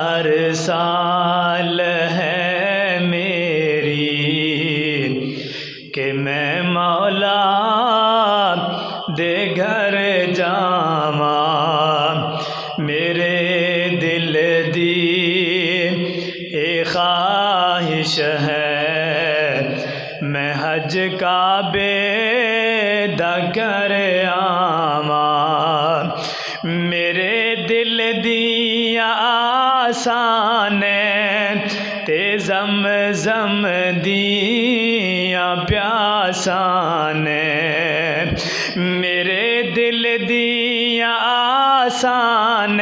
ہر سال ہے میری کہ میں مولا دے گھر جاواں، میرے دل دی اے خواہش ہے میں حج کعبے دا کر آواں، میرے دل دیاں آسان تے زمزم دیاں پیاسان، میرے دل دیاں آسان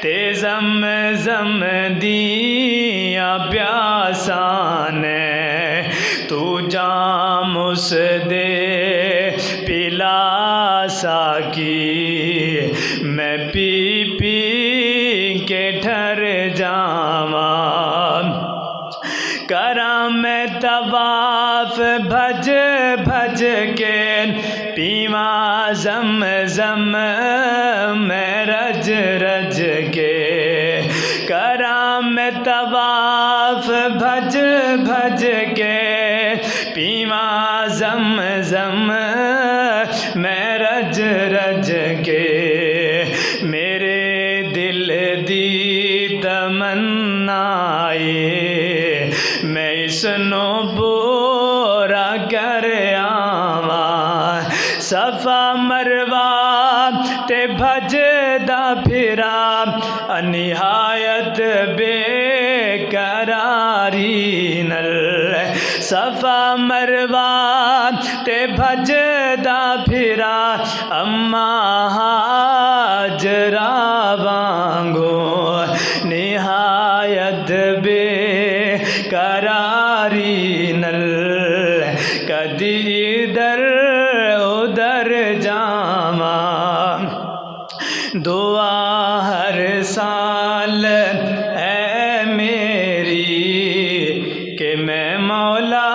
تے زمزم دیاں پیاسان، تو جام اس دے پلا ساکی میں پی پی کے ٹھر جاواں، کراں میں طواف بھج بھج کے پیواں زمزم میں رج رج کے، کراں میں طواف بھج بھج کے پیواں زمزم میں رج رج کے، میرے دل دی تمنا اے میں اس نو پورا کر آواں، صفا مروہ تے بھجدا پھراں نہایت بے قراری نال، صفا مروہ تے بھجدا پھراں اماں ہاجرہ وانگوں نہایت بے قراری نال، کدی ادھر ادھر جاواں، دعا ہر سال ہے میری کہ میں مولا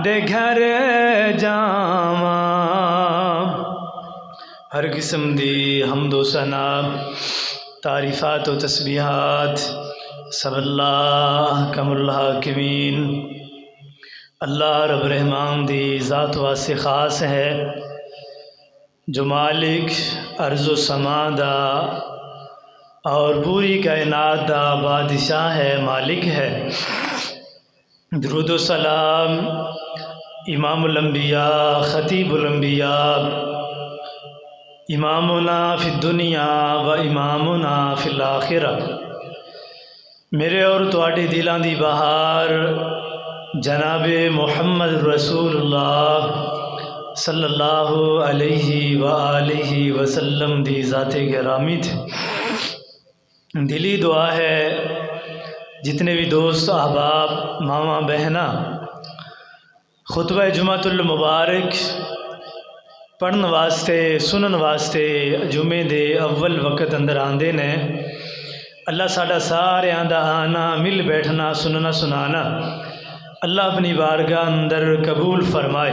دے گھر جاواں۔ ہر قسم دی حمد و ثنا، تعریفات و تسبیحات سب اللہ کم الحاکمین اللہ رب الرحمان دی ذات واسطے خاص ہے، جو مالک ارض و سما دا اور پوری کائنات دا بادشاہ ہے، مالک ہے۔ درود و سلام امام الانبیاء خطیب الانبیاء امامنا فی الدنیا و امامنا فی الآخرہ، میرے اور تواڈے دلاں دی بہار جناب محمد رسول اللہ صلی اللہ علیہ وآلہ وسلم دی ذات گرامی تھے۔ دلی دعا ہے جتنے بھی دوست احباب ماواں بہناں خطبہ جمعۃ المبارک پڑھن واسطے سنن واسطے جمعے دے اول وقت اندر آندے نے، اللہ ساڈا ساریاں دا آنا مل بیٹھنا سننا سنانا اللہ اپنی بارگاہ اندر قبول فرمائے۔